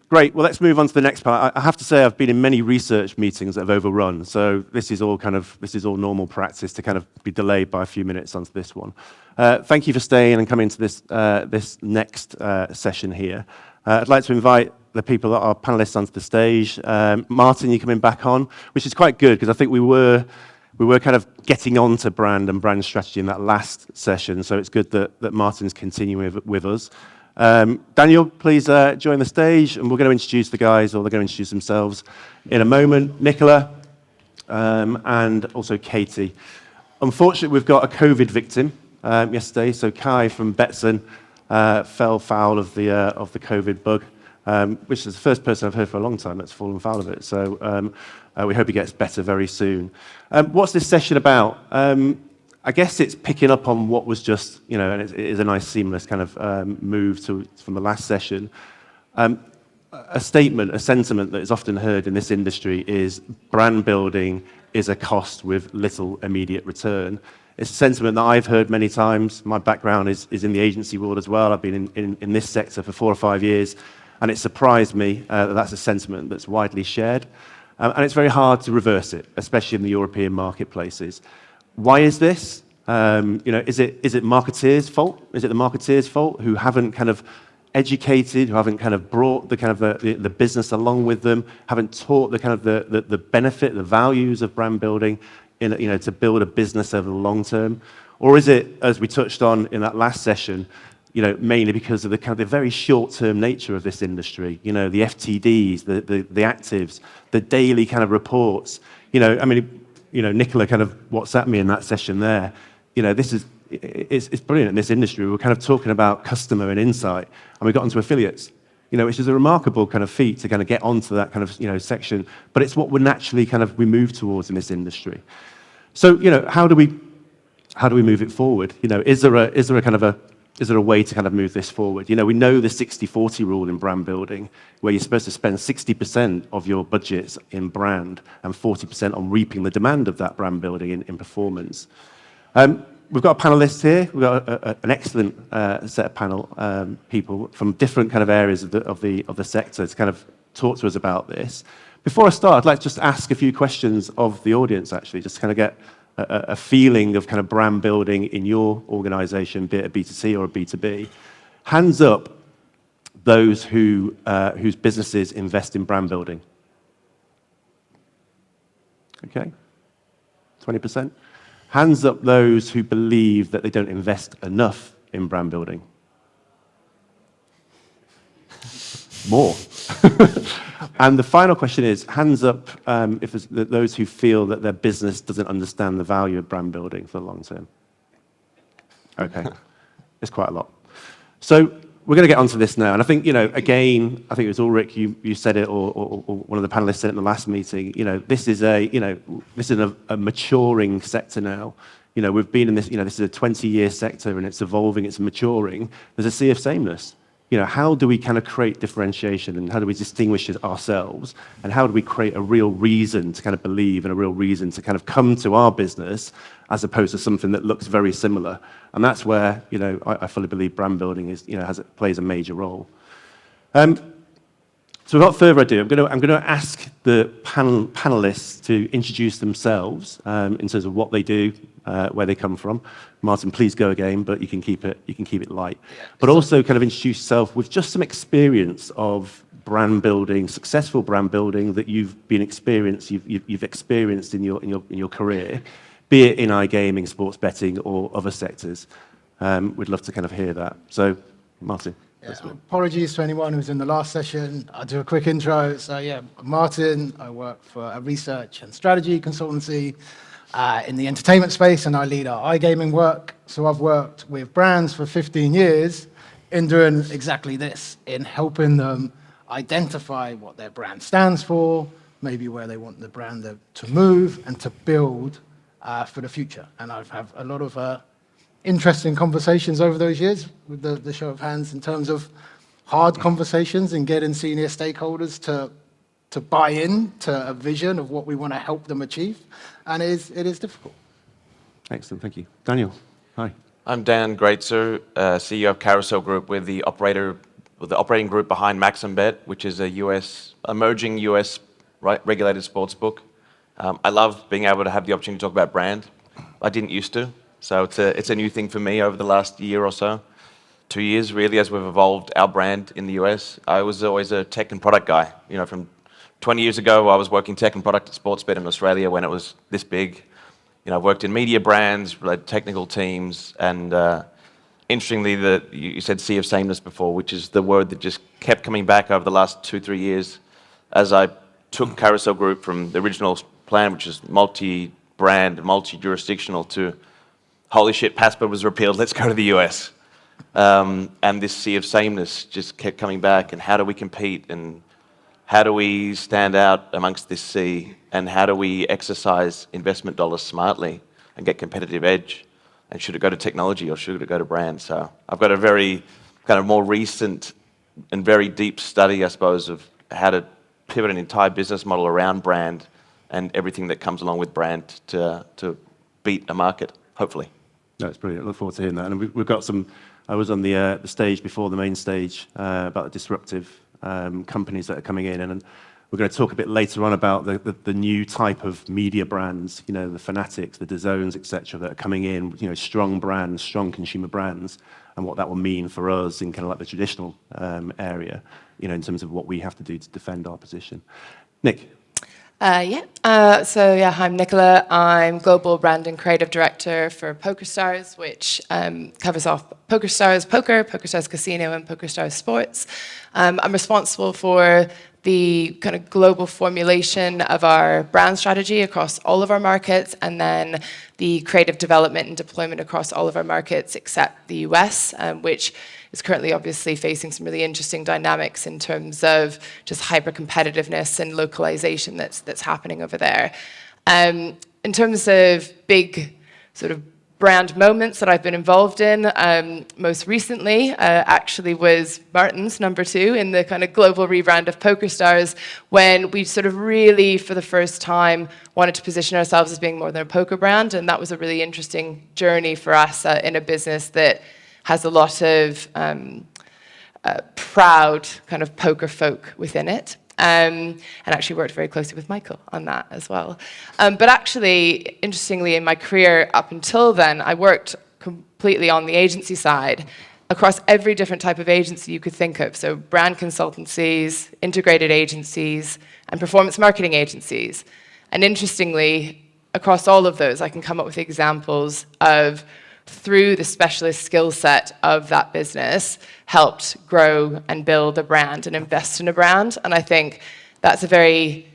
Great. Well, let's move on to the next part. I have to say I've been in many research meetings that have overrun, so this is all normal practice to kind of be delayed by a few minutes onto this one. Thank you for staying and coming to this next session here. I'd like to invite the people that are panelists onto the stage. Martin, you're coming back on, which is quite good because I think we were kind of getting on to brand and brand strategy in that last session, so it's good that Martin's continuing with us. Daniel, please join the stage, and we're going to introduce the guys, or they're going to introduce themselves in a moment. Nicola, and also Katie. Unfortunately, we've got a COVID victim yesterday, so Kai from Betson fell foul of the COVID bug, which is the first person I've heard for a long time that's fallen foul of it. So we hope he gets better very soon. What's this session about? I guess it's picking up on what was just, and it is a nice seamless kind of move from the last session. A sentiment that is often heard in this industry is brand building is a cost with little immediate return. It's a sentiment that I've heard many times. My background is in the agency world as well. I've been in this sector for 4 or 5 years, and it surprised me that that's a sentiment that's widely shared. And it's very hard to reverse it, especially in the European marketplaces. Why is this? Is it marketeers' fault? Is it the marketeers' fault who haven't kind of educated, who haven't kind of brought the business along with them, haven't taught the benefit, the values of brand building, to build a business over the long term? Or is it, as we touched on in that last session, mainly because of the very short-term nature of this industry? The FTDs, the actives, the daily kind of reports. Nicola kind of WhatsApped me in that session there. It's brilliant in this industry. We're kind of talking about customer and insight, and we got onto affiliates, which is a remarkable kind of feat to kind of get onto that kind of section. But it's what we're naturally we move towards in this industry. So how do we move it forward? Is there a way to kind of move this forward? We know the 60-40 rule in brand building, where you're supposed to spend 60% of your budgets in brand and 40% on reaping the demand of that brand building in performance. We've got a panelist here. We've got an excellent set of panel people from different kind of areas of the sector to kind of talk to us about this. Before I start, I'd like to just ask a few questions of the audience, actually, just to kind of get a feeling of kind of brand building in your organization, be it a B2C or a B2B. Hands up those whose businesses invest in brand building. Okay, 20%. Hands up those who believe that they don't invest enough in brand building. More. And the final question is, hands up if there's those who feel that their business doesn't understand the value of brand building for the long term. Okay, it's quite a lot. So we're going to get onto this now. And I think, again, I think it was Ulrich, you said it, or one of the panelists said it in the last meeting, this is a maturing sector now. We've been in this, this is a 20-year sector, and it's evolving, it's maturing. There's a sea of sameness. How do we kind of create differentiation, and how do we distinguish ourselves, and how do we create a real reason to kind of believe and a real reason to kind of come to our business as opposed to something that looks very similar? And that's where, I fully believe brand building plays a major role. So without further ado, I'm going to ask the panelists to introduce themselves in terms of what they do, where they come from. Martin, please go again, but you can keep it light. Yeah. But also kind of introduce yourself with just some experience of brand building, successful brand building that you've experienced in your career, be it in iGaming, sports betting, or other sectors. We'd love to kind of hear that. So, Martin. Yeah, apologies to anyone who was in the last session. I'll do a quick intro. So yeah, I'm Martin. I work for a research and strategy consultancy in the entertainment space, and I lead our iGaming work. So I've worked with brands for 15 years in doing exactly this, in helping them identify what their brand stands for, maybe where they want the brand to move, and to build for the future. And I've had a lot of interesting conversations over those years with the show of hands in terms of hard conversations and getting senior stakeholders to buy in to a vision of what we want to help them achieve. And it is difficult. Excellent, thank you. Daniel, hi. I'm Dan Graetzer, CEO of Carousel Group. We're the operator the operating group behind MaximBet, which is a emerging US regulated sports book. I love being able to have the opportunity to talk about brand. I didn't used to, so it's a new thing for me over the last year or so. 2 years, really, as we've evolved our brand in the US. I was always a tech and product guy. You know, from 20 years ago, I was working tech and product at Sportsbet in Australia when it was this big. You know, I've worked in media brands, led technical teams, and interestingly, you said sea of sameness before, which is the word that just kept coming back over the last 2-3 years as I took Carousel Group from the original plan, which is multi-brand, multi-jurisdictional, to holy shit, Passport was repealed, let's go to the US. And this sea of sameness just kept coming back, and how do we compete, and how do we stand out amongst this sea, and how do we exercise investment dollars smartly and get competitive edge, and should it go to technology or should it go to brand? So I've got a very kind of more recent and very deep study, I suppose, of how to pivot an entire business model around brand and everything that comes along with brand to beat a market, hopefully. No, it's brilliant. I look forward to hearing that. And we've got some. I was on the stage before the main stage about the disruptive companies that are coming in, and we're going to talk a bit later on about the new type of media brands. You know, the Fanatics, the DAZNs, etc., that are coming in. You know, strong brands, strong consumer brands, and what that will mean for us in kind of like the traditional area. You know, in terms of what we have to do to defend our position. Nick. I'm Nicola. I'm Global Brand and Creative Director for PokerStars, which covers off PokerStars Poker, PokerStars Casino, and PokerStars Sports. I'm responsible for the kind of global formulation of our brand strategy across all of our markets, and then the creative development and deployment across all of our markets except the US, which is currently obviously facing some really interesting dynamics in terms of just hyper-competitiveness and localization that's happening over there. In terms of big sort of brand moments that I've been involved in, most recently actually was Martin's #2 in the kind of global rebrand of PokerStars, when we sort of really, for the first time, wanted to position ourselves as being more than a poker brand, and that was a really interesting journey for us in a business that has a lot of proud kind of poker folk within it. And actually worked very closely with Michael on that as well. But actually, interestingly, in my career up until then, I worked completely on the agency side across every different type of agency you could think of. So brand consultancies, integrated agencies, and performance marketing agencies. And interestingly, across all of those, I can come up with examples of, through the specialist skill set of that business, helped grow and build a brand and invest in a brand. And I think that's a very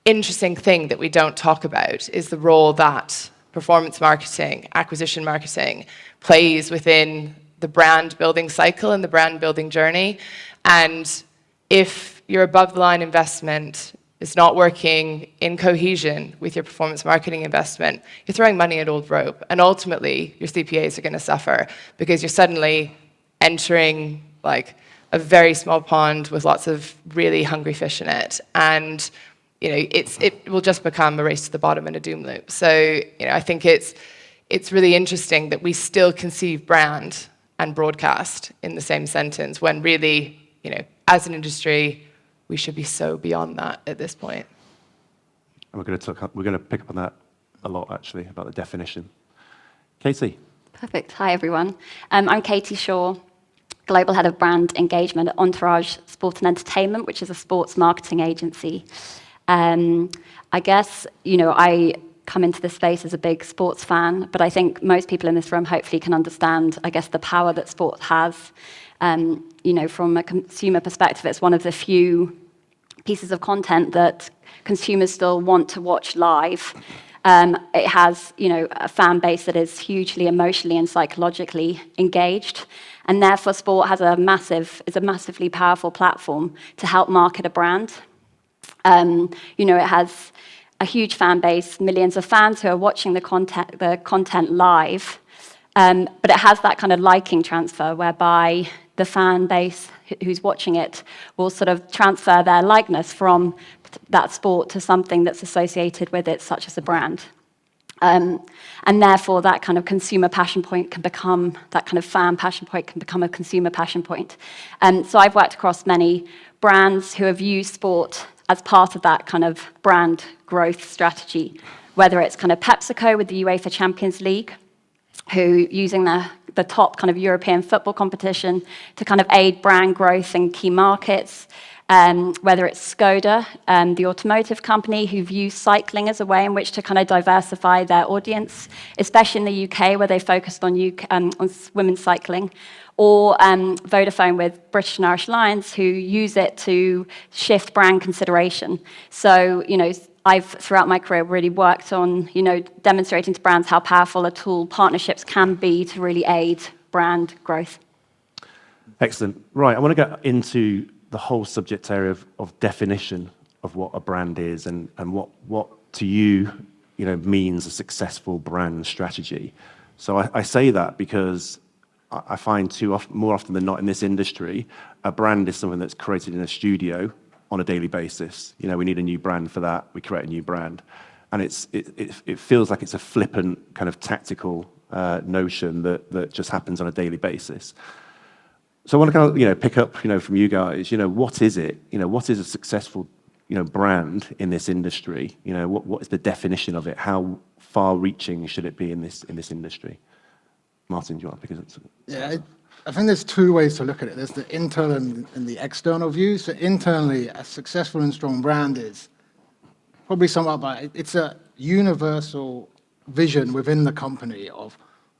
interesting thing that we don't talk about, is the role that performance marketing, acquisition marketing plays within the brand building cycle and the brand building journey. And if your above the line investment is not working in cohesion with your performance marketing investment, you're throwing money at old rope. And ultimately, your CPAs are going to suffer because you're suddenly entering like a very small pond with lots of really hungry fish in it. And you know, it will just become a race to the bottom and a doom loop. So you know, I think it's really interesting that we still conceive brand and broadcast in the same sentence, when really, you know, as an industry, we should be so beyond that at this point. And we're going to pick up on that a lot, actually, about the definition. Katie. Perfect. Hi, everyone. I'm Katie Shaw, Global Head of Brand Engagement at Entourage Sport and Entertainment, which is a sports marketing agency. I guess, you know, I come into this space as a big sports fan, but I think most people in this room hopefully can understand, I guess, the power that sport has. You know, from a consumer perspective, it's one of the few pieces of content that consumers still want to watch live. It has, you know, a fan base that is hugely emotionally and psychologically engaged, and therefore sport is a massively powerful platform to help market a brand. You know, it has a huge fan base, millions of fans who are watching the content live, but it has that kind of liking transfer whereby the fan base who's watching it will sort of transfer their likeness from that sport to something that's associated with it, such as a brand. And therefore, that kind of consumer passion point can become, that kind of fan passion point can become a consumer passion point. So I've worked across many brands who have used sport as part of that kind of brand growth strategy, whether it's kind of PepsiCo with the UEFA Champions League, who using the top kind of European football competition to kind of aid brand growth in key markets, whether it's Skoda, the automotive company, who've used cycling as a way in which to kind of diversify their audience, especially in the UK, where they focused on women's cycling, or Vodafone with British and Irish Lions, who use it to shift brand consideration. So, I've, throughout my career, really worked on, demonstrating to brands how powerful a tool partnerships can be to really aid brand growth. Excellent. Right, I want to get into the whole subject area of definition of what a brand is and what to you, means a successful brand strategy. So I say that because I find more often than not in this industry, a brand is something that's created in a studio on a daily basis. We need a new brand for that. We create a new brand, and it feels like it's a flippant kind of tactical notion that just happens on a daily basis. So I want to kind of pick up from you guys. What is it? What is a successful brand in this industry? What is the definition of it? How far-reaching should it be in this industry? Martin, do you want to pick it up? Yeah, I think there's two ways to look at it. There's the internal and the external view. So internally, a successful and strong brand is probably summed up by, it's a universal vision within the company of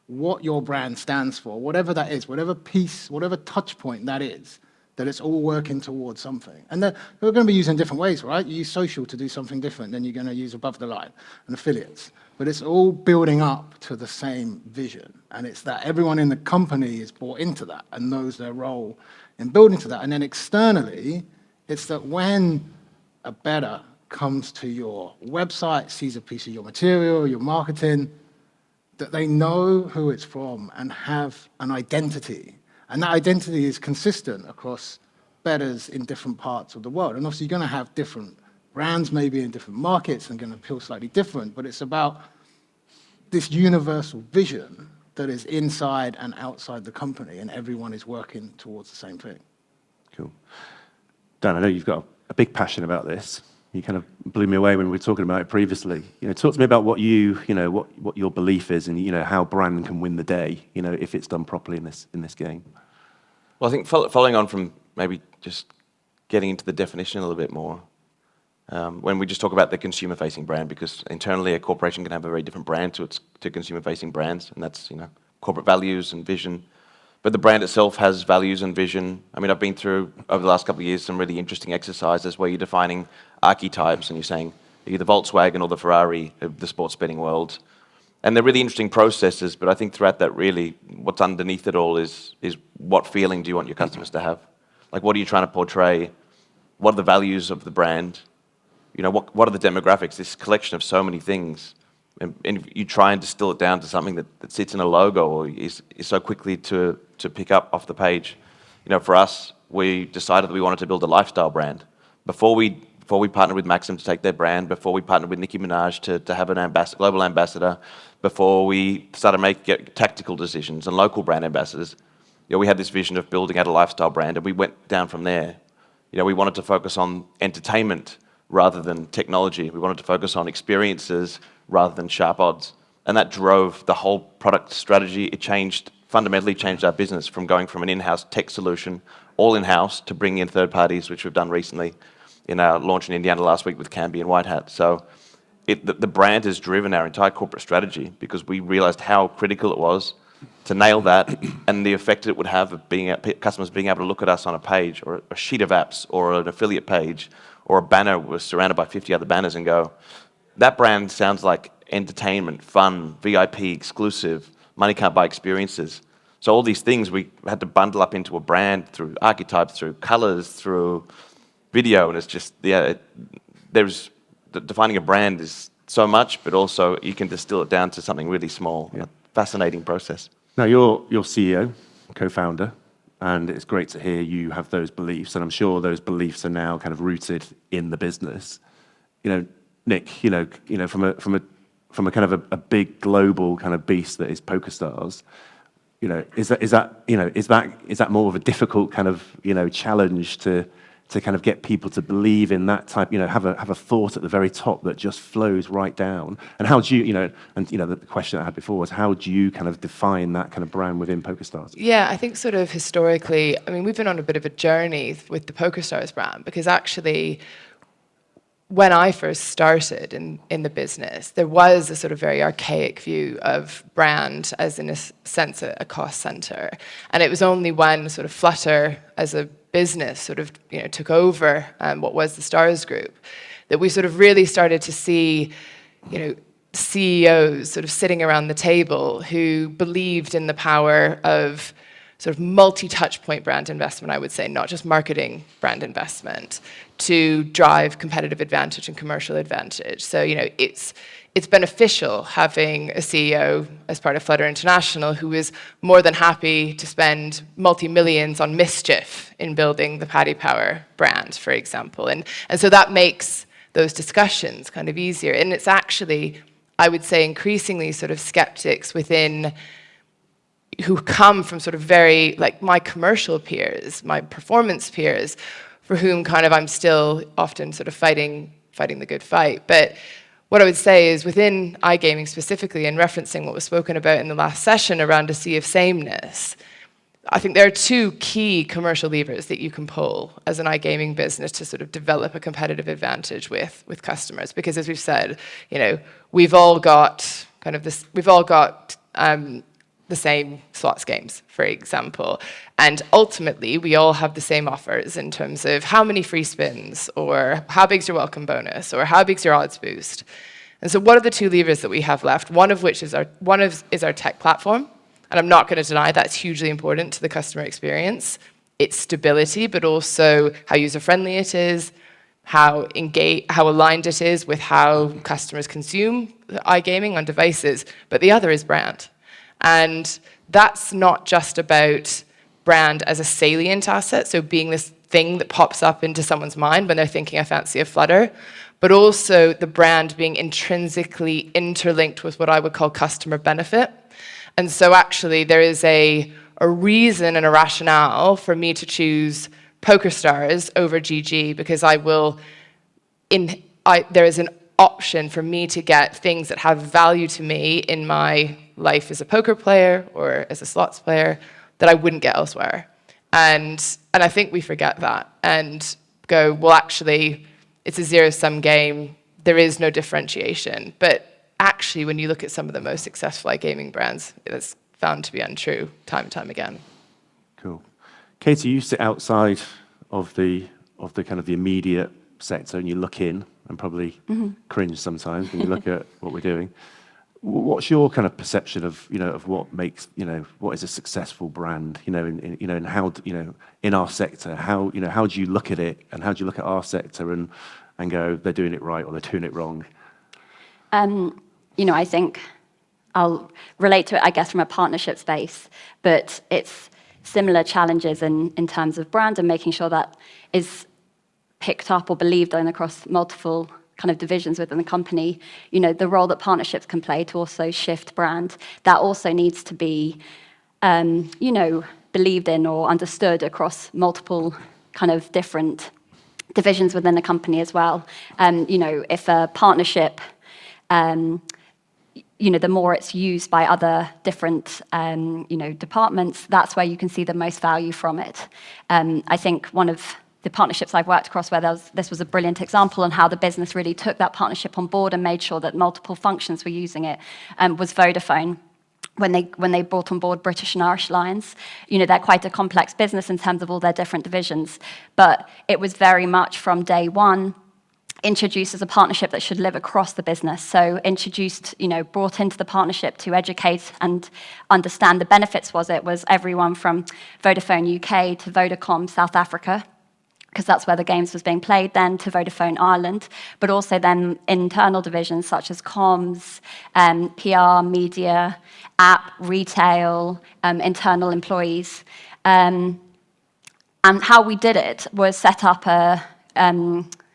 what your brand stands for, whatever that is, whatever piece, whatever touch point that is, that it's all working towards something. And they're going to be used in different ways, right? You use social to do something different than you're going to use above the line and affiliates. But it's all building up to the same vision. And it's that everyone in the company is bought into that and knows their role in building to that. And then externally, it's that when a bettor comes to your website, sees a piece of your material, your marketing, that they know who it's from and have an identity. And that identity is consistent across bettors in different parts of the world. And obviously, you're going to have different brands maybe in different markets and going to feel slightly different, but it's about this universal vision that is inside and outside the company, and everyone is working towards the same thing. Cool. Dan, I know you've got a big passion about this. You kind of blew me away when we were talking about it previously. Talk to me about what what your belief is, and how brand can win the day, if it's done properly in this game. Well, I think following on from maybe just getting into the definition a little bit more, when we just talk about the consumer-facing brand, because internally a corporation can have a very different brand to consumer-facing brands, and that's corporate values and vision. But the brand itself has values and vision. I mean, I've been through, over the last couple of years, some really interesting exercises where you're defining archetypes and you're saying, are you the Volkswagen or the Ferrari of the sports betting world? And they're really interesting processes, but I think throughout that really, what's underneath it all is what feeling do you want your customers to have? Like, what are you trying to portray? What are the values of the brand? What are the demographics? This collection of so many things. And you try and distill it down to something that sits in a logo or is so quickly to pick up off the page. For us, we decided that we wanted to build a lifestyle brand. Before we partnered with Maxim to take their brand, before we partnered with Nicki Minaj to have an global ambassador, before we started making tactical decisions and local brand ambassadors, we had this vision of building out a lifestyle brand, and we went down from there. We wanted to focus on entertainment rather than technology. We wanted to focus on experiences rather than sharp odds. And that drove the whole product strategy. It fundamentally changed our business from going from an in-house tech solution, all in-house, to bringing in third parties, which we've done recently in our launch in Indiana last week with Canby and White Hat. So the brand has driven our entire corporate strategy because we realized how critical it was to nail that and the effect it would have of customers being able to look at us on a page or a sheet of apps or an affiliate page or a banner was surrounded by 50 other banners and go, that brand sounds like entertainment, fun, VIP, exclusive, money can't buy experiences. So all these things we had to bundle up into a brand through archetypes, through colors, through video, and it's just, defining a brand is so much, but also you can distill it down to something really small. Yeah. A fascinating process. Now, you're CEO, co-founder, and it's great to hear you have those beliefs, and I'm sure those beliefs are now kind of rooted in the business. Nick, from a from a kind of a big global kind of beast that is PokerStars, is that more of a difficult kind of challenge to kind of get people to believe in that type, have a thought at the very top that just flows right down? And how do you, the question I had before was, how do you kind of define that kind of brand within PokerStars? Yeah, I think sort of historically, I mean, we've been on a bit of a journey with the PokerStars brand, because actually, when I first started in the business, there was a sort of very archaic view of brand as, in a sense, a cost center. And it was only when sort of Flutter as a business sort of took over what was the Stars Group that we sort of really started to see CEOs sort of sitting around the table who believed in the power of sort of multi-touch point brand investment, I would say, not just marketing brand investment, to drive competitive advantage and commercial advantage. So, it's beneficial having a CEO as part of Flutter International who is more than happy to spend multi-millions on mischief in building the Paddy Power brand, for example. And so that makes those discussions kind of easier. And it's actually, I would say, increasingly sort of skeptics within who come from sort of very, like my commercial peers, my performance peers, for whom kind of I'm still often sort of fighting the good fight. But what I would say is within iGaming specifically, and referencing what was spoken about in the last session around a sea of sameness, I think there are two key commercial levers that you can pull as an iGaming business to sort of develop a competitive advantage with customers. Because as we've said, we've all got kind of this, the same slots games, for example. And ultimately, we all have the same offers in terms of how many free spins, or how big's your welcome bonus, or how big's your odds boost. And so what are the two levers that we have left? One of which is our tech platform. And I'm not going to deny that's hugely important to the customer experience. Its stability, but also how user-friendly it is, how aligned it is with how customers consume iGaming on devices. But the other is brand. And that's not just about brand as a salient asset, so being this thing that pops up into someone's mind when they're thinking, I fancy a Flutter, but also the brand being intrinsically interlinked with what I would call customer benefit. And so actually there is a reason and a rationale for me to choose PokerStars over GG, because there is an option for me to get things that have value to me in my life as a poker player or as a slots player that I wouldn't get elsewhere. And I think we forget that and go, well, actually, it's a zero-sum game. There is no differentiation. But actually, when you look at some of the most successful iGaming brands, it's found to be untrue time and time again. Cool. Katie, you sit outside of the kind of the immediate sector and you look in and probably cringe sometimes when you look at what we're doing. What's your kind of perception of of what makes what is a successful brand and how in our sector, how how do you look at it, and how do you look at our sector and go, they're doing it right or they're doing it wrong? I think I'll relate to it, I guess, from a partnership space, but it's similar challenges in terms of brand and making sure that is picked up or believed in across multiple kind of divisions within the company. The role that partnerships can play to also shift brand, that also needs to be, believed in or understood across multiple kind of different divisions within the company as well. If a partnership, the more it's used by other different, departments, that's where you can see the most value from it. I think one of the partnerships I've worked across where this was a brilliant example on how the business really took that partnership on board and made sure that multiple functions were using it, was Vodafone. When they brought on board British and Irish Lions, they're quite a complex business in terms of all their different divisions, but it was very much from day one introduced as a partnership that should live across the business. So introduced, brought into the partnership to educate and understand the benefits. It was everyone from Vodafone UK to Vodacom South Africa, because that's where the games was being played then, to Vodafone Ireland, but also then internal divisions such as comms, PR, media, app, retail, internal employees. And how we did it was set up a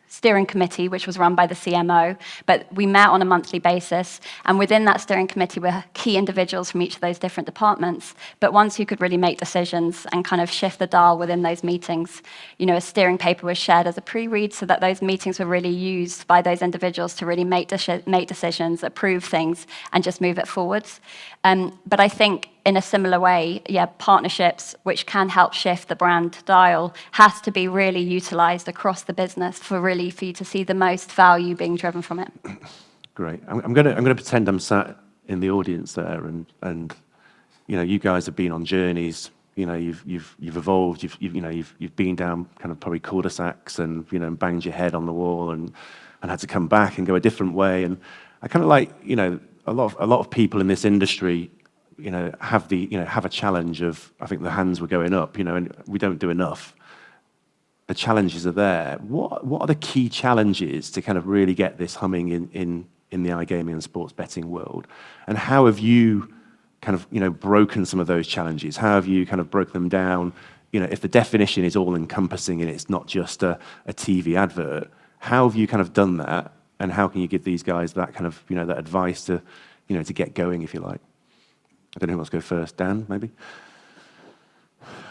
steering committee, which was run by the CMO, but we met on a monthly basis. And within that steering committee were key individuals from each of those different departments, but ones who could really make decisions and kind of shift the dial within those meetings. A steering paper was shared as a pre-read so that those meetings were really used by those individuals to really make decisions, approve things, and just move it forwards. But I think in a similar way, partnerships, which can help shift the brand dial, has to be really utilized across the business for you to see the most value being driven from it. Great. I'm going to pretend I'm sat in the audience there, and you guys have been on journeys. You've evolved. You've been down kind of probably cul-de-sacs and banged your head on the wall and had to come back and go a different way. And I kind of like a lot of people in this industry have a challenge of, I think the hands were going up, and we don't do enough. The challenges are there. What are the key challenges to kind of really get this humming in the iGaming and sports betting world? And how have you kind of broken some of those challenges? How have you kind of broken them down? If the definition is all encompassing and it's not just a TV advert, how have you kind of done that? And how can you give these guys that kind of that advice to to get going, if you like? I don't know who wants to go first. Dan, maybe.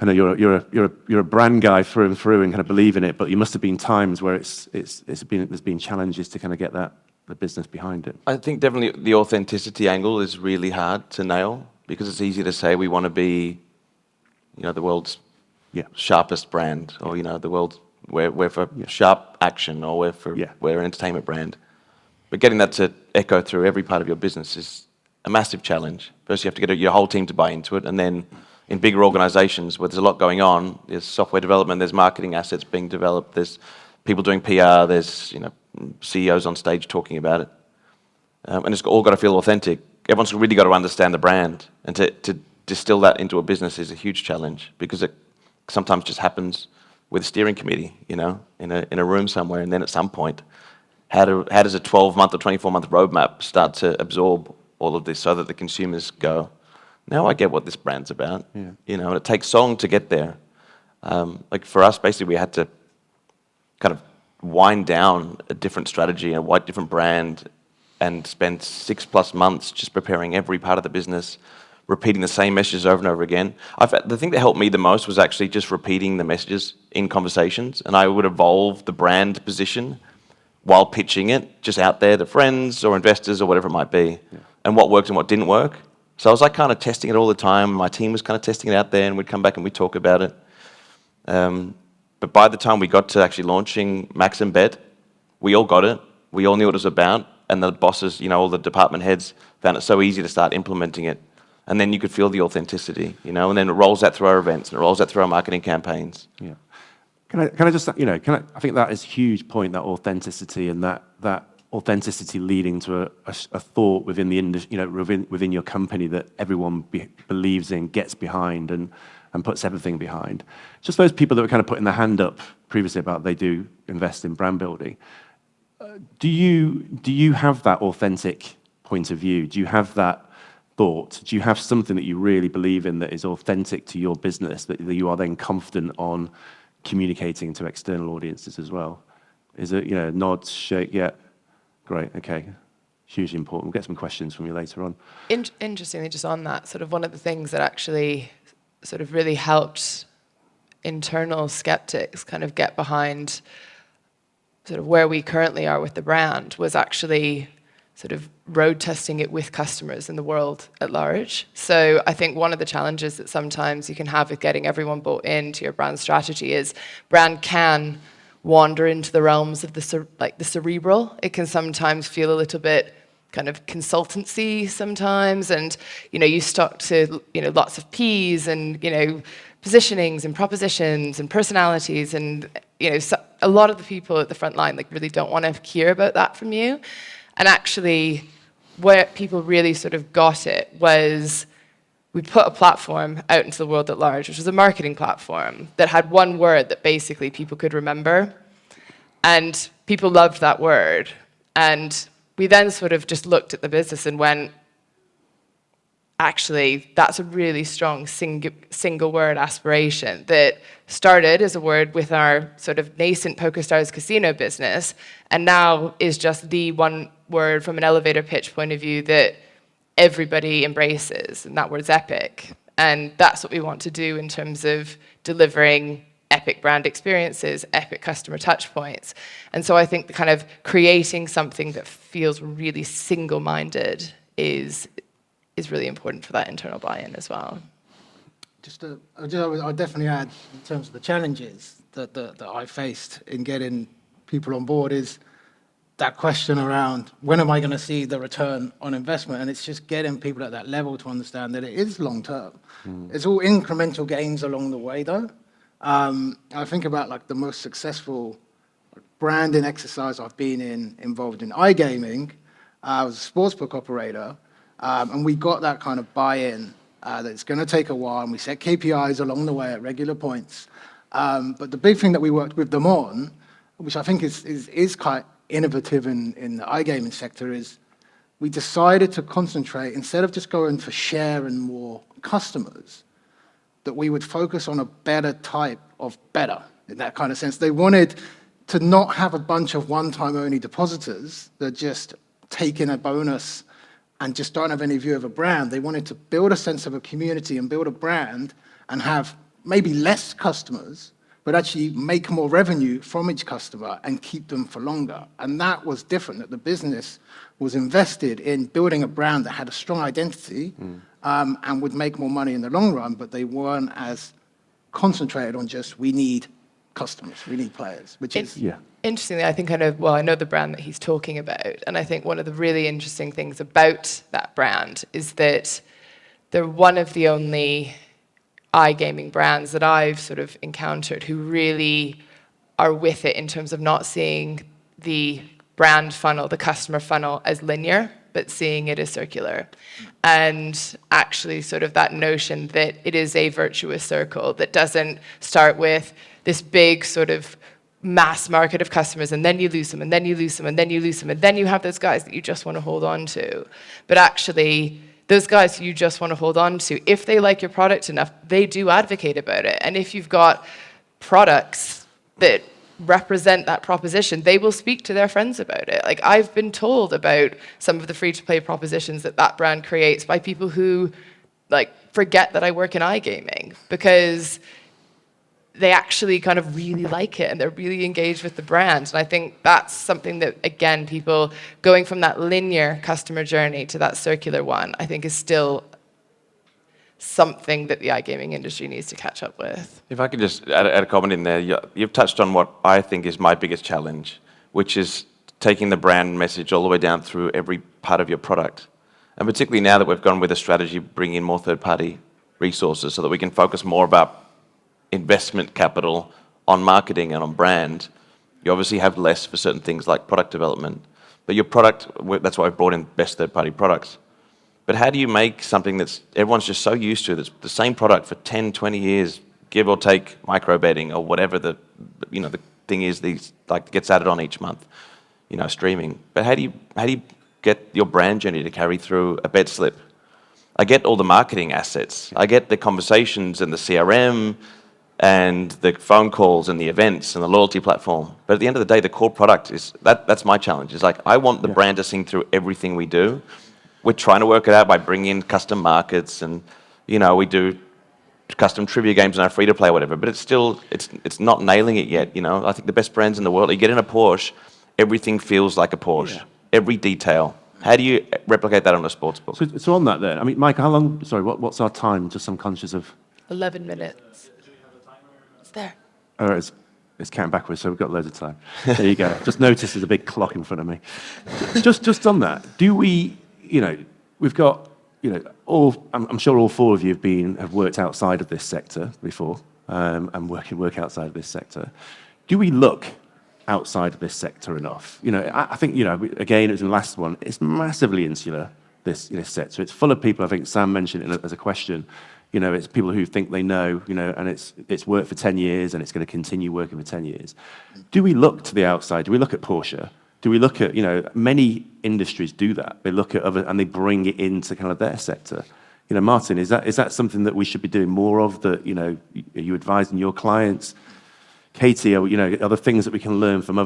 I know you're a brand guy through and through and kind of believe in it, but you must have been times where there's been challenges to kind of get the business behind it. I think definitely the authenticity angle is really hard to nail, because it's easy to say we want to be, the world's sharpest brand, or the world's we're for sharp action, or we're an entertainment brand. But getting that to echo through every part of your business is a massive challenge. First, you have to get your whole team to buy into it, and then in bigger organizations where there's a lot going on, there's software development, there's marketing assets being developed, there's people doing PR, there's CEOs on stage talking about it. And it's all got to feel authentic. Everyone's really got to understand the brand, and to distill that into a business is a huge challenge, because it sometimes just happens with a steering committee, in a room somewhere, and then at some point, how does a 12-month or 24-month roadmap start to absorb all of this so that the consumers go, now I get what this brand's about. And it takes so long to get there. Like for us, basically, we had to kind of wind down a different strategy and a different brand, and spend 6+ months just preparing every part of the business, repeating the same messages over and over again. The thing that helped me the most was actually just repeating the messages in conversations, and I would evolve the brand position while pitching it just out there to friends or investors or whatever it might be, and what worked and what didn't work. So I was like kind of testing it all the time. My team was kind of testing it out there, and we'd come back and we'd talk about it. But by the time we got to actually launching Max and Bet, we all got it. We all knew what it was about, and the bosses, all the department heads found it so easy to start implementing it. And then you could feel the authenticity, and then it rolls out through our events, and it rolls out through our marketing campaigns. Yeah. Can I just, I think that is a huge point, that authenticity, and that authenticity leading to a thought within the industry, within your company that everyone believes in, gets behind, and puts everything behind. Just those people that were kind of putting their hand up previously about they do invest in brand building. Do you have that authentic point of view? Do you have that thought? Do you have something that you really believe in that is authentic to your business that you are then confident on communicating to external audiences as well? Is it, nods, shake, yeah, great, okay. Hugely important. We'll get some questions from you later on. Interestingly, just on that, sort of one of the things that actually sort of really helped internal skeptics kind of get behind sort of where we currently are with the brand was actually sort of road testing it with customers in the world at large. So I think one of the challenges that sometimes you can have with getting everyone bought into your brand strategy is brand can wander into the realms of the cerebral. It can sometimes feel a little bit kind of consultancy sometimes, and you stuck to lots of P's and positionings and propositions and personalities, and so a lot of the people at the front line really don't want to hear about that from you. And actually, where people really sort of got it was we put a platform out into the world at large, which was a marketing platform that had one word that basically people could remember. And people loved that word. And we then sort of just looked at the business and went, actually, that's a really strong single word aspiration that started as a word with our sort of nascent PokerStars casino business, and now is just the one word from an elevator pitch point of view that everybody embraces, and that word's epic. And that's what we want to do in terms of delivering epic brand experiences, epic customer touch points. And so I think the kind of creating something that feels really single-minded is really important for that internal buy-in as well. I'll definitely add, in terms of the challenges that I faced in getting people on board, is that question around when am I going to see the return on investment? And it's just getting people at that level to understand that it is long term. It's all incremental gains along the way, though. I think about like the most successful branding exercise I've been involved in iGaming. I was a sportsbook operator, and we got that kind of buy-in that it's going to take a while, and we set KPIs along the way at regular points. But the big thing that we worked with them on, which I think is quite innovative in the iGaming sector, is we decided to concentrate, instead of just going for share and more customers, that we would focus on a better type of better, in that kind of sense. They wanted to not have a bunch of one-time only depositors that just take in a bonus and just don't have any view of a brand. They wanted to build a sense of a community and build a brand and have maybe less customers, but actually make more revenue from each customer and keep them for longer. And that was different, that the business was invested in building a brand that had a strong identity and would make more money in the long run, but they weren't as concentrated on just, we need customers, we need players, which is... Interestingly, I think I know the brand that he's talking about, and I think one of the really interesting things about that brand is that they're one of the only iGaming brands that I've sort of encountered who really are with it in terms of not seeing the brand funnel, the customer funnel, as linear, but seeing it as circular. And actually sort of that notion that it is a virtuous circle that doesn't start with this big sort of mass market of customers, and then you lose them, and then you lose them, and then you lose them, and then you have those guys that you just want to hold on to. But actually, those guys who you just want to hold on to, if they like your product enough, they do advocate about it. And if you've got products that represent that proposition, they will speak to their friends about it. Like, I've been told about some of the free-to-play propositions that brand creates by people who, like, forget that I work in iGaming, because they actually kind of really like it and they're really engaged with the brand. And I think that's something that, again, people going from that linear customer journey to that circular one, I think is still something that the iGaming industry needs to catch up with. If I could just add a comment in there, you've touched on what I think is my biggest challenge, which is taking the brand message all the way down through every part of your product. And particularly now that we've gone with a strategy, bring in more third-party resources so that we can focus more about investment capital on marketing and on brand. You obviously have less for certain things like product development, but your product, that's why I've brought in best third-party products. But how do you make something that's everyone's just so used to, that's the same product for 10, 20 years, give or take micro betting or whatever the thing is, gets added on each month, streaming. But how do you get your brand journey to carry through a bet slip? I get all the marketing assets. I get the conversations and the CRM and the phone calls and the events and the loyalty platform. But at the end of the day, the core product is, that's my challenge. It's like, I want the brand to sing through everything we do. We're trying to work it out by bringing in custom markets and, we do custom trivia games in our free-to-play or whatever, but it's still, it's not nailing it yet, I think the best brands in the world, you get in a Porsche, everything feels like a Porsche. Yeah. Every detail. How do you replicate that on a sports book? So on that then, I mean, Mike, how long, what's our time? Just I'm conscious of... 11 minutes. It's there. Oh, it's counting backwards, so we've got loads of time. There you go. Just notice there's a big clock in front of me. Just on that, do we, we've got, I'm sure all four of you have worked outside of this sector before, and work outside of this sector. Do we look outside of this sector enough? I think, again, as in the last one, it's massively insular, this sector. It's full of people, I think Sam mentioned it as a question, it's people who think they know, and it's worked for 10 years and it's going to continue working for 10 years. Do we look to the outside? Do we look at Porsche? Do we look at, many industries do that. They look at other, and they bring it into kind of their sector. Martin, is that something that we should be doing more of? That are you advising your clients? Katie, are there things that we can learn from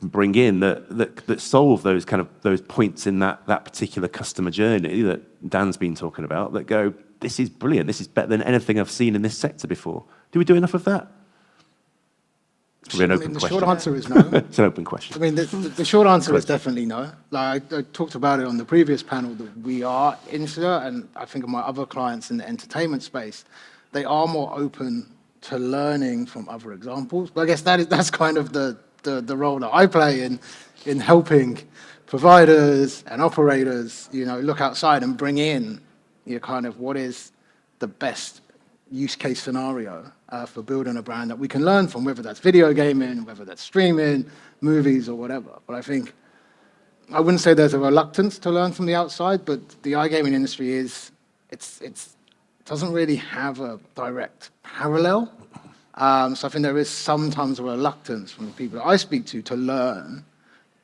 bring in that solve those those points in that particular customer journey that Dan's been talking about? That go, this is brilliant. This is better than anything I've seen in this sector before. Do we do enough of that? It's probably an open question. The short answer is no. It's an open question. I mean, the short answer is definitely no. Like I talked about it on the previous panel that we are into, and I think of my other clients in the entertainment space, they are more open to learning from other examples. But I guess that's kind of the role that I play in helping providers and operators, look outside and bring in what is the best use case scenario for building a brand that we can learn from, whether that's video gaming, whether that's streaming, movies, or whatever. But I think I wouldn't say there's a reluctance to learn from the outside, but the iGaming industry doesn't really have a direct parallel. So I think there is sometimes a reluctance from the people that I speak to learn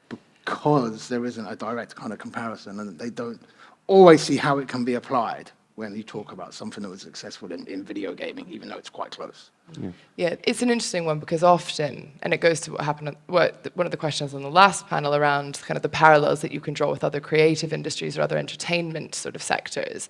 because there isn't a direct kind of comparison, and they don't always see how it can be applied when you talk about something that was successful in video gaming, even though it's quite close. Yeah, it's an interesting one because often, and it goes to what happened, one of the questions on the last panel around kind of the parallels that you can draw with other creative industries or other entertainment sort of sectors.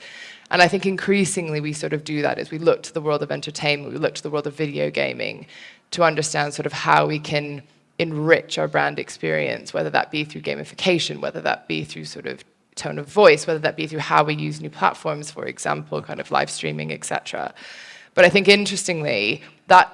And I think increasingly we sort of do that as we look to the world of entertainment, we look to the world of video gaming to understand sort of how we can enrich our brand experience, whether that be through gamification, whether that be through sort of tone of voice, whether that be through how we use new platforms, for example, kind of live streaming, etc. But I think interestingly, that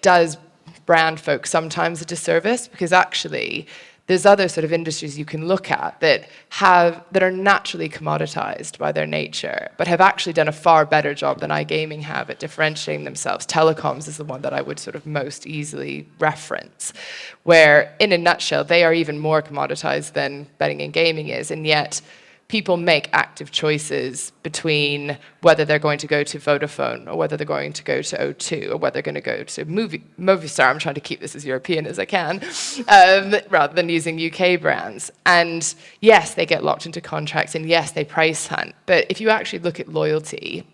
does brand folk sometimes a disservice because actually there's other sort of industries you can look at that are naturally commoditized by their nature, but have actually done a far better job than iGaming have at differentiating themselves. Telecoms is the one that I would sort of most easily reference, where in a nutshell, they are even more commoditized than betting and gaming is, and yet people make active choices between whether they're going to go to Vodafone or whether they're going to go to O2 or whether they're going to go to Movistar. I'm trying to keep this as European as I can, rather than using UK brands. And yes, they get locked into contracts, and yes, they price hunt. But if you actually look at loyalty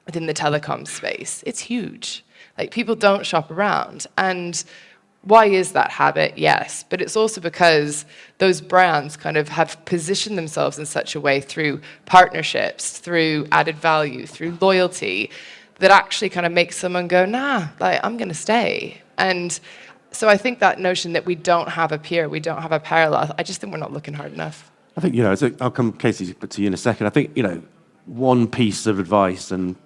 within the telecom space, it's huge. People don't shop around. And why is that habit? Yes, but it's also because those brands kind of have positioned themselves in such a way through partnerships, through added value, through loyalty, that actually kind of makes someone go, nah, I'm going to stay. And so I think that notion that we don't have a peer, we don't have a parallel, I just think we're not looking hard enough. I think, I'll come, Casey, to you in a second. I think, one piece of advice and,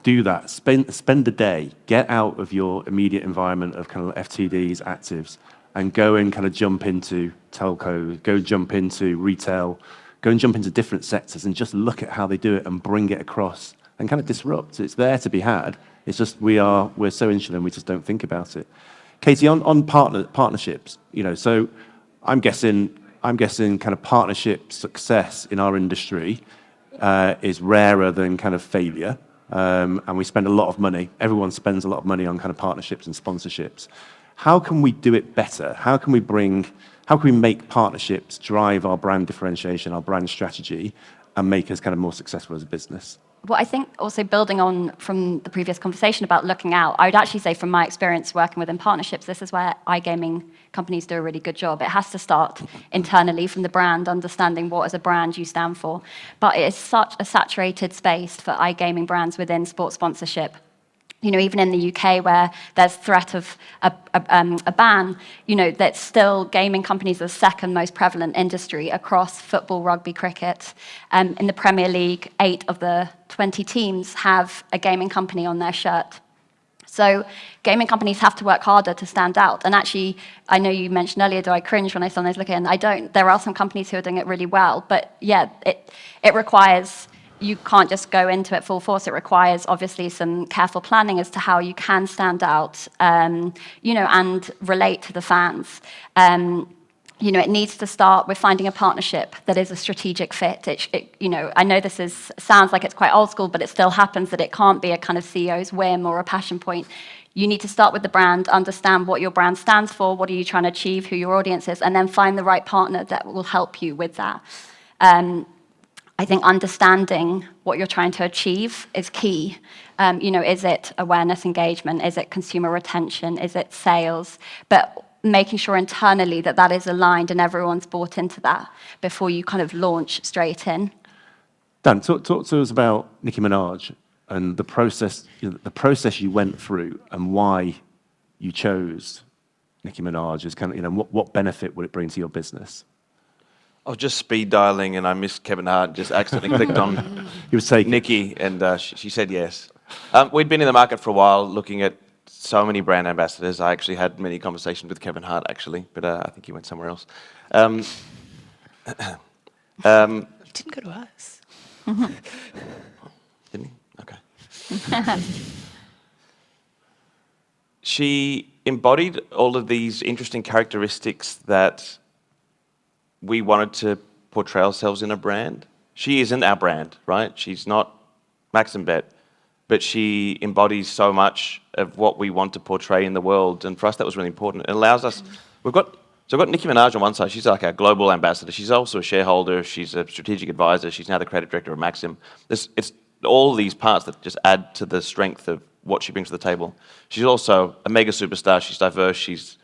do that. Spend the day, get out of your immediate environment of kind of FTDs, actives, and go and kind of jump into telco, go jump into retail, go and jump into different sectors and just look at how they do it and bring it across and kind of disrupt. It's there to be had. It's just we're so insular and we just don't think about it. Katie, on partnerships, so I'm guessing kind of partnership success in our industry is rarer than kind of failure. And we spend a lot of money. Everyone spends a lot of money on kind of partnerships and sponsorships. How can we do it better? How can we make partnerships drive our brand differentiation, our brand strategy, and make us kind of more successful as a business? Well, I think also building on from the previous conversation about looking out, I would actually say from my experience working within partnerships, this is where iGaming companies do a really good job. It has to start internally from the brand, understanding what as a brand you stand for. But it is such a saturated space for iGaming brands within sports sponsorship. Even in the UK where there's threat of a ban, that still gaming companies are the second most prevalent industry across football, rugby, cricket. In the Premier League, 8 of the 20 teams have a gaming company on their shirt. So gaming companies have to work harder to stand out. And actually, I know you mentioned earlier, do I cringe when I saw those looking? And I don't. There are some companies who are doing it really well. But yeah, it requires... You can't just go into it full force. It requires, obviously, some careful planning as to how you can stand out, and relate to the fans. It needs to start with finding a partnership that is a strategic fit. I know this sounds like it's quite old school, but it still happens that it can't be a kind of CEO's whim or a passion point. You need to start with the brand, understand what your brand stands for, what are you trying to achieve, who your audience is, and then find the right partner that will help you with that. I think understanding what you're trying to achieve is key. Is it awareness engagement? Is it consumer retention? Is it sales? But making sure internally that that is aligned and everyone's bought into that before you kind of launch straight in. Dan, talk to us about Nicki Minaj and the process you went through and why you chose Nicki Minaj as kind of, what benefit would it bring to your business? I was just speed dialing and I missed Kevin Hart, just accidentally clicked on He was taking Nikki, and she said yes. We'd been in the market for a while looking at so many brand ambassadors. I actually had many conversations with Kevin Hart, actually, but I think he went somewhere else. He didn't go to us. Didn't he? Okay. She embodied all of these interesting characteristics that we wanted to portray ourselves in a brand. She isn't our brand, right? She's not Max and Bet, but she embodies so much of what we want to portray in the world, and for us that was really important. It allows us. We've got Nicki Minaj on one side. She's like our global ambassador. She's also a shareholder. She's a strategic advisor. She's now the creative director of Maxim. It's all these parts that just add to the strength of what she brings to the table. She's also a mega superstar. She's diverse. She's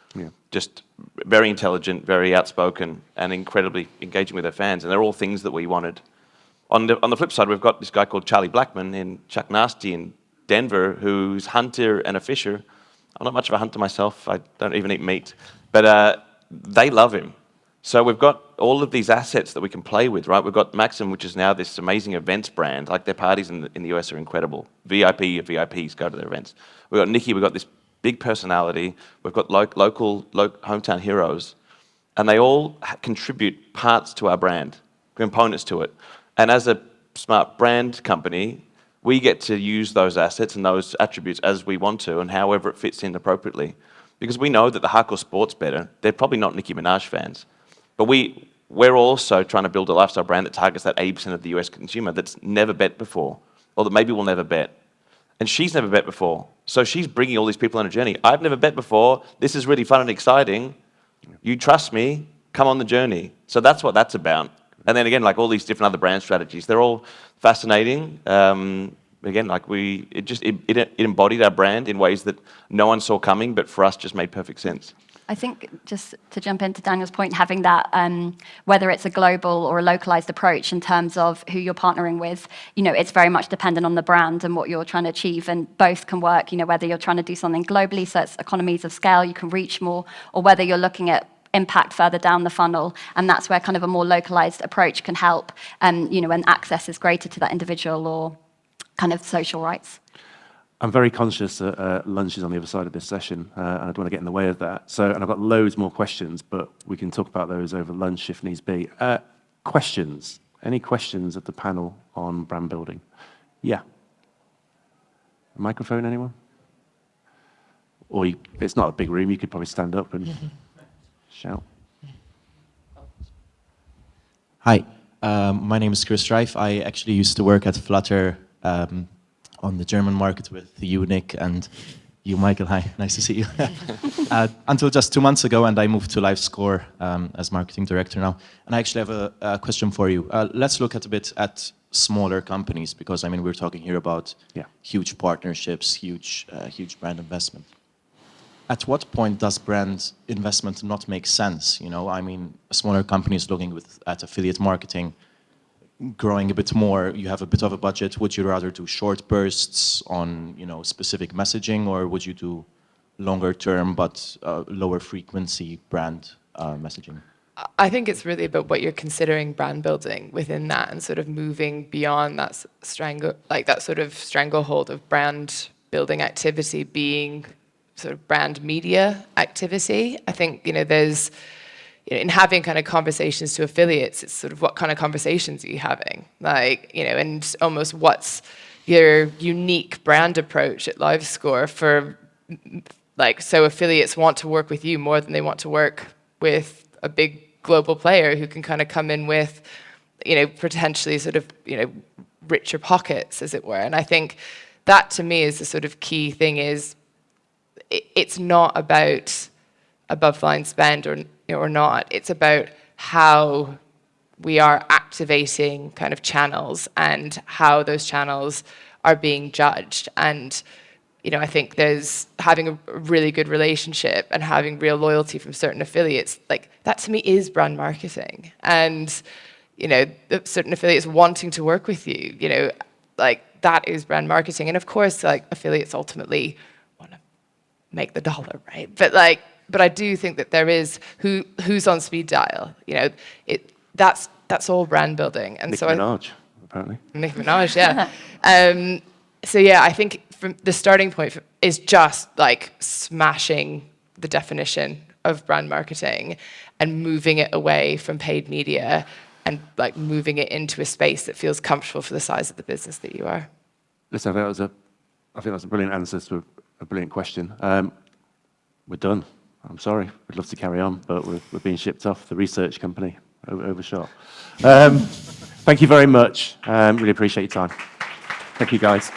just very intelligent, very outspoken, and incredibly engaging with her fans. And they're all things that we wanted. On the flip side, we've got this guy called Charlie Blackman in Chuck Nasty in Denver, who's hunter and a fisher. I'm not much of a hunter myself. I don't even eat meat. But they love him. So we've got all of these assets that we can play with, right? We've got Maxim, which is now this amazing events brand. Like their parties in the US are incredible. VIPs go to their events. We've got Nikki, we've got this big personality. We've got local hometown heroes. And they all contribute parts to our brand, components to it. And as a smart brand company, we get to use those assets and those attributes as we want to and however it fits in appropriately. Because we know that the hardcore sports bettor, they're probably not Nicki Minaj fans. But we're also trying to build a lifestyle brand that targets that 80% of the US consumer that's never bet before, or that maybe will never bet. And she's never bet before. So she's bringing all these people on a journey. I've never bet before. This is really fun and exciting. You trust me, come on the journey. So that's what that's about. And then again, like all these different other brand strategies, they're all fascinating. Again, like it embodied our brand in ways that no one saw coming, but for us just made perfect sense. I think, just to jump into Daniel's point, having that, whether it's a global or a localized approach in terms of who you're partnering with, it's very much dependent on the brand and what you're trying to achieve, and both can work, whether you're trying to do something globally, so it's economies of scale, you can reach more, or whether you're looking at impact further down the funnel, and that's where kind of a more localized approach can help, when access is greater to that individual or kind of social rights. I'm very conscious that lunch is on the other side of this session, and I don't want to get in the way of that. And I've got loads more questions, but we can talk about those over lunch if needs be. Questions? Any questions of the panel on brand building? Yeah. A microphone, anyone? Or it's not a big room, you could probably stand up and shout. Hi, my name is Chris Strife. I actually used to work at Flutter on the German market with you, Nick, and you, Michael. Hi, nice to see you. Until just 2 months ago, and I moved to LiveScore as marketing director now. And I actually have a question for you. Let's look a bit at smaller companies, because we're talking here about huge partnerships, huge brand investment. At what point does brand investment not make sense? A smaller company is looking at affiliate marketing, growing a bit more, you have a bit of a budget. Would you rather do short bursts on specific messaging, or would you do longer term but lower frequency brand messaging? I think it's really about what you're considering brand building within that, and sort of moving beyond that sort of stranglehold of brand building activity being sort of brand media activity. I think there's in having kind of conversations to affiliates, it's sort of what kind of conversations are you having? And almost what's your unique brand approach at LiveScore for, so affiliates want to work with you more than they want to work with a big global player who can kind of come in with, potentially sort of, richer pockets, as it were. And I think that to me is the sort of key thing is it's not about above line spend or not. It's about how we are activating kind of channels and how those channels are being judged. And I think there's having a really good relationship and having real loyalty from certain affiliates, like that to me is brand marketing. And, certain affiliates wanting to work with you, like that is brand marketing. And of course, like affiliates ultimately want to make the dollar, right? But I do think that there is who's on speed dial, that's all brand building. And Nicki Minaj, apparently. Nicki Minaj, yeah. So yeah, I think from the starting point is just like smashing the definition of brand marketing and moving it away from paid media and like moving it into a space that feels comfortable for the size of the business that you are. Listen, I think that was a brilliant answer to a brilliant question. We're done. I'm sorry. We'd love to carry on, but we're being shipped off. The research company overshot. Thank you very much. Really appreciate your time. Thank you, guys.